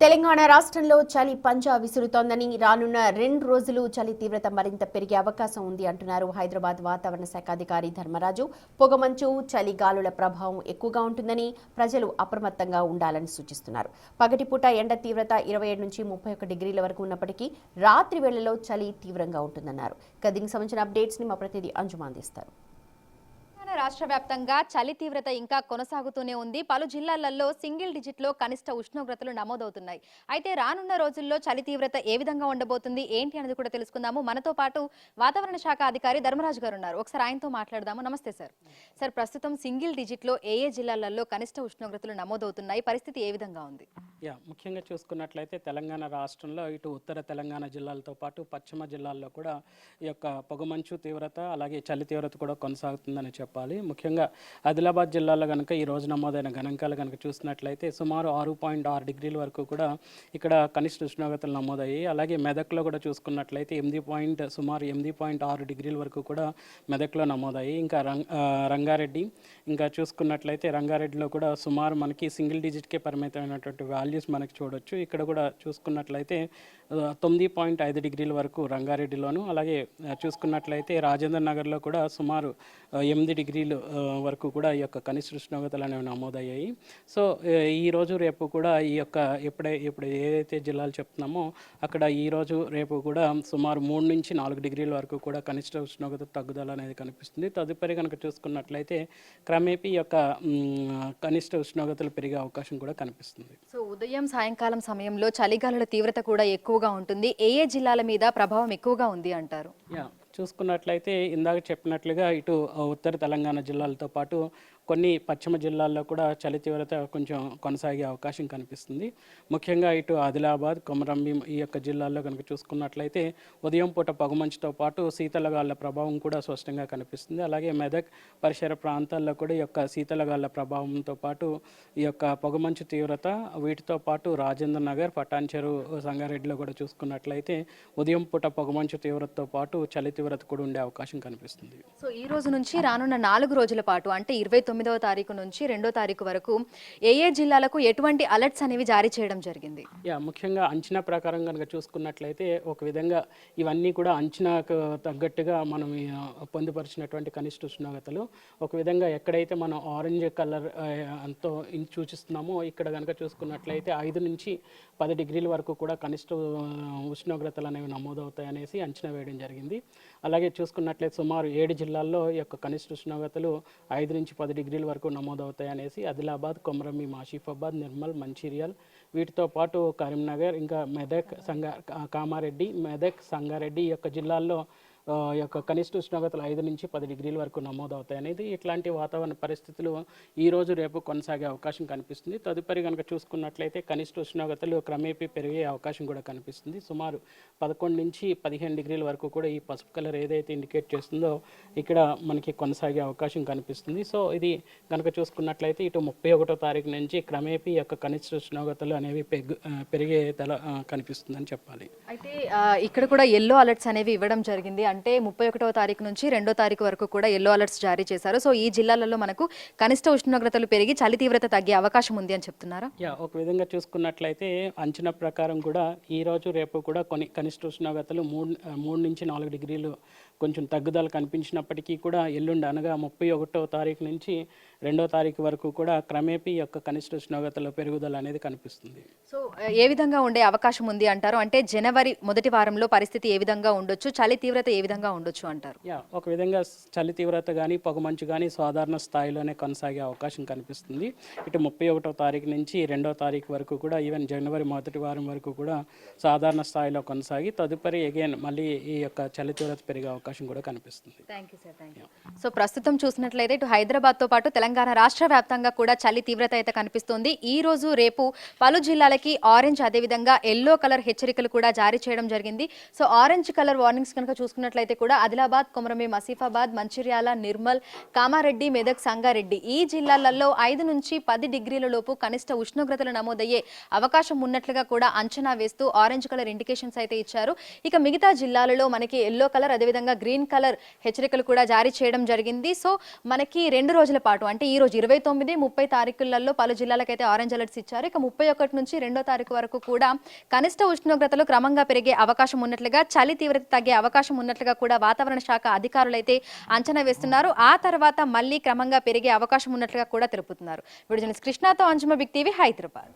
తెలంగాణ రాష్ట్రంలో చలి పంజా విసురుతోందని రానున్న 2 రోజులు చలి తీవ్రత మరింత పెరిగే అవకాశం ఉంది అంటున్నారు హైదరాబాద్ వాతావరణ శాఖ అధికారి ధర్మరాజు. పొగమంచు, చలి గాలుల ప్రభావం ఎక్కువగా ఉంటుందని ప్రజలు అప్రమత్తంగా ఉండాలని సూచిస్తున్నారు. పగటిపూట ఎండ తీవ్రత 27 నుంచి 31 డిగ్రీల వరకు ఉన్నప్పటికీ రాత్రి వేళల్లో చలి తీవ్రంగా ఉంటుందన్నారు. దీనికి సంబంధించిన అప్డేట్స్ ని మా ప్రతినిధి అంజుమ అందిస్తారు. రాష్ట్ర వ్యాప్తంగా చలి తీవ్రత ఇంకా కొనసాగుతూనే ఉంది. పలు జిల్లాలలో సింగిల్ డిజిట్ లో కనిష్ట ఉష్ణోగ్రతలు నమోదవుతున్నాయి. అయితే రానున్న రోజుల్లో చలి తీవ్రత ఏ విధంగా ఉండబోతుంది ఏంటి అనేది కూడా తెలుసుకుందాము. మనతో పాటు వాతావరణ శాఖ అధికారి ధర్మరాజు గారు ఉన్నారు. ఒకసారి ఆయనతో మాట్లాడదాము. నమస్తే సార్. సార్, ప్రస్తుతం సింగిల్ డిజిట్ లో ఏ జిల్లాలలో కనిష్ట ఉష్ణోగ్రతలు నమోదవుతున్నాయి, పరిస్థితి ఏ విధంగా ఉంది? ముఖ్యంగా చూసుకున్నట్లయితే తెలంగాణ రాష్ట్రంలో ఇటు ఉత్తర తెలంగాణ జిల్లాలతో పాటు పశ్చిమ జిల్లాల్లో కూడా ఈ యొక్క పొగమంచు తీవ్రత అలాగే చలి తీవ్రత కూడా కొనసాగుతుందని చెప్పాలి. ముఖ్యంగా ఆదిలాబాద్ జిల్లాలో కనుక ఈ రోజు నమోదైన గణాంకాలు కనుక చూసినట్లయితే సుమారు 6.6 డిగ్రీల వరకు కూడా ఇక్కడ కనిష్ట ఉష్ణోగ్రతలు నమోదయ్యాయి. అలాగే మెదక్లో కూడా చూసుకున్నట్లయితే సుమారు 8.6 డిగ్రీల వరకు కూడా మెదక్లో నమోదయ్యాయి. ఇంకా రంగారెడ్డి ఇంకా చూసుకున్నట్లయితే రంగారెడ్డిలో కూడా సుమారు మనకి సింగిల్ డిజిట్కే పరిమితమైనటువంటి వాల్యూస్ మనకి చూడొచ్చు. ఇక్కడ కూడా చూసుకున్నట్లయితే 9.5 డిగ్రీల వరకు రంగారెడ్డిలోను, అలాగే చూసుకున్నట్లయితే రాజేంద్ర నగర్లో కూడా సుమారు 8 డిగ్రీలు వరకు కూడా ఈ యొక్క కనిష్ట ఉష్ణోగ్రతలు అనేవి నమోదయ్యాయి. సో ఈరోజు రేపు కూడా ఈ యొక్క ఇప్పుడు ఏదైతే జిల్లాలు చెప్తున్నామో అక్కడ ఈరోజు రేపు కూడా సుమారు 3 నుంచి 4 డిగ్రీల వరకు కూడా కనిష్ట ఉష్ణోగ్రత తగ్గుదల అనేది కనిపిస్తుంది. తదుపరి కనుక చూసుకున్నట్లయితే క్రమేపీ యొక్క కనిష్ట ఉష్ణోగ్రతలు పెరిగే అవకాశం కూడా కనిపిస్తుంది. సో ఉదయం సాయంకాలం సమయంలో చలిగాలుల తీవ్రత కూడా ఎక్కువగా ఉంటుంది. ఏ జిల్లాల మీద ప్రభావం ఎక్కువగా ఉంది అంటారు? చూసుకున్నట్లయితే ఇందాక చెప్పినట్లుగా ఇటు ఉత్తర తెలంగాణ జిల్లాలతో పాటు కొన్ని పశ్చిమ జిల్లాల్లో కూడా చలి తీవ్రత కొంచెం కొనసాగే అవకాశం కనిపిస్తుంది. ముఖ్యంగా ఇటు ఆదిలాబాద్, కొమరంభీం ఈ యొక్క జిల్లాల్లో కనుక చూసుకున్నట్లయితే ఉదయం పూట పొగమంచుతో పాటు శీతలగాళ్ల ప్రభావం కూడా స్పష్టంగా కనిపిస్తుంది. అలాగే మెదక్ పరిసర ప్రాంతాల్లో కూడా ఈ యొక్క శీతలగాళ్ల ప్రభావంతో పాటు ఈ యొక్క పొగమంచు తీవ్రత, వీటితో పాటు రాజేంద్ర నగర్, పటాన్చెరు, సంగారెడ్డిలో కూడా చూసుకున్నట్లయితే ఉదయం పూట పొగమంచు తీవ్రతతో పాటు చలి తీవ్రత కూడా ఉండే అవకాశం కనిపిస్తుంది. సో ఈ రోజు నుంచి రానున్న 4 రోజుల పాటు అంటే 29వ తారీఖు నుంచి 2వ తారీఖు వరకు ఏ జిల్లాలకు ఎటువంటి అలర్ట్స్ అనేవి జారీ చేయడం జరిగింది? ముఖ్యంగా అంచనా ప్రకారం కనుక చూసుకున్నట్లయితే ఒక విధంగా ఇవన్నీ కూడా అంచనాకు తగ్గట్టుగా మనం పొందుపరిచినటువంటి కనిష్ట ఉష్ణోగ్రతలు. ఒక విధంగా ఎక్కడైతే మనం ఆరెంజ్ కలర్ అంతో సూచిస్తున్నామో ఇక్కడ కనుక చూసుకున్నట్లయితే 5 నుంచి 10 డిగ్రీల వరకు కూడా కనిష్ట ఉష్ణోగ్రతలు అనేవి నమోదవుతాయి అనేసి అంచనా వేయడం జరిగింది. అలాగే చూసుకున్నట్లయితే సుమారు 7 జిల్లాల్లో ఈ యొక్క కనిష్ట ఉష్ణోగ్రతలు 5 నుంచి 10 డిగ్రీల వరకు నమోదవుతాయి అనేసి ఆదిలాబాద్, కొమరంభీం, ఆసిఫాబాద్, నిర్మల్, మంచిర్యాల్, వీటితో పాటు కరీంనగర్, ఇంకా మెదక్, కామారెడ్డి, మెదక్, సంగారెడ్డి ఈ యొక్క జిల్లాల్లో యొక్క కనిష్ట ఉష్ణోగ్రతలు 5 నుంచి 10 డిగ్రీల వరకు నమోదవుతాయి అనేది ఇట్లాంటి వాతావరణ పరిస్థితులు ఈరోజు రేపు కొనసాగే అవకాశం కనిపిస్తుంది. తదుపరి కనుక చూసుకున్నట్లయితే కనిష్ట ఉష్ణోగ్రతలు క్రమేపీ పెరిగే అవకాశం కూడా కనిపిస్తుంది. సుమారు 11 నుంచి 15 డిగ్రీల వరకు కూడా ఈ పసుపు కలర్ ఏదైతే ఇండికేట్ చేస్తుందో ఇక్కడ మనకి కొనసాగే అవకాశం కనిపిస్తుంది. సో ఇది కనుక చూసుకున్నట్లయితే ఇటు 31వ తారీఖు నుంచి క్రమేపీ యొక్క కనిష్ట ఉష్ణోగ్రతలు అనేవి పెరిగే కనిపిస్తుందని చెప్పాలి. అయితే ఇక్కడ కూడా ఎల్లో అలర్ట్స్ అనేవి ఇవ్వడం జరిగింది. అంటే 31వ తారీఖు నుంచి 2వ తారీఖు వరకు కూడా ఎల్లో అలర్ట్స్ జారీ చేశారు. సో ఈ జిల్లాలలో మనకు కనిష్ట ఉష్ణోగ్రతలు పెరిగి చలి తీవ్రత తగ్గే అవకాశం ఉంది అని చెప్తున్నారా? ఒక విధంగా చూసుకున్నట్లయితే అంచనా ప్రకారం కూడా ఈ రోజు రేపు కూడా కొన్ని కనిష్ట ఉష్ణోగ్రతలు 3 నుంచి 4 డిగ్రీలు కొంచెం తగ్గుదల కనిపించినప్పటికీ కూడా ఎల్లుండి అనగా 31వ తారీఖు నుంచి 2వ తారీఖు వరకు కూడా క్రమేపీ యొక్క కనిష్ట ఉష్ణోగ్రతల పెరుగుదల అనేది కనిపిస్తుంది. సో ఏ విధంగా ఉండే అవకాశం ఉంది అంటారు? అంటే జనవరి మొదటి వారంలో పరిస్థితి ఏ విధంగా ఉండొచ్చు, చలి తీవ్రత ఏ విధంగా ఉండొచ్చు అంటారు? ఒక విధంగా చలి తీవ్రత కానీ పొగమంచు కానీ సాధారణ స్థాయిలోనే కొనసాగే అవకాశం కనిపిస్తుంది. ఇటు 31వ తారీఖు నుంచి 2వ తారీఖు వరకు కూడా ఈవెన్ జనవరి మొదటి వారం వరకు కూడా సాధారణ స్థాయిలో కొనసాగి తదుపరి అగైన్ మళ్ళీ ఈ యొక్క చలి తీవ్రత పెరిగే అవకాశం కూడా కనిపిస్తుంది. Thank you sir. Thank you. So ప్రస్తుతం చూసినట్లయితే ఇటు హైదరాబాద్తో పాటు తెలంగాణ రాష్ట్ర వ్యాప్తంగా కూడా చలి తీవ్రత అయితే కనిపిస్తుంది. ఈ రోజు రేపు పలు జిల్లాలకి ఆరెంజ్ అదేవిధంగా ఎల్లో కలర్ హెచ్చరికలు కూడా జారీ చేయడం జరిగింది. సో ఆరెంజ్ కలర్ వార్నింగ్స్ కనుక చూసుకున్నట్లయితే కూడా ఆదిలాబాద్, కొమరంభీం, ఆసిఫాబాద్, మంచిర్యాల, నిర్మల్, కామారెడ్డి, మెదక్, సంగారెడ్డి ఈ జిల్లాలలో 5 నుంచి 10 డిగ్రీల లోపు కనిష్ట ఉష్ణోగ్రతలు నమోదయ్యే అవకాశం ఉన్నట్లుగా కూడా అంచనా వేస్తూ ఆరెంజ్ కలర్ ఇండికేషన్స్ అయితే ఇచ్చారు. ఇక మిగతా జిల్లాలలో మనకి ఎల్లో కలర్ అదేవిధంగా గ్రీన్ కలర్ హెచ్చరికలు కూడా జారీ చేయడం జరిగింది. సో మనకి 2 రోజుల పాటు అంటే అంటే ఈ రోజు 29, 30 తారీఖులలో పలు జిల్లాలకైతే ఆరెంజ్ అలర్ట్స్ ఇచ్చారు. ఇక 31 నుంచి 2వ తారీఖు వరకు కూడా కనిష్ట ఉష్ణోగ్రతలు క్రమంగా పెరిగే అవకాశం ఉన్నట్లుగా, చలి తీవ్రత తగ్గే అవకాశం ఉన్నట్లుగా కూడా వాతావరణ శాఖ అధికారులు అయితే అంచనా వేస్తున్నారు. ఆ తర్వాత మళ్ళీ క్రమంగా పెరిగే అవకాశం ఉన్నట్లుగా కూడా తెలుపుతున్నారు. వీడియో జర్నలిస్ట్ కృష్ణతో అంజుమ, బిగ్ టీవీ, హైదరాబాద్.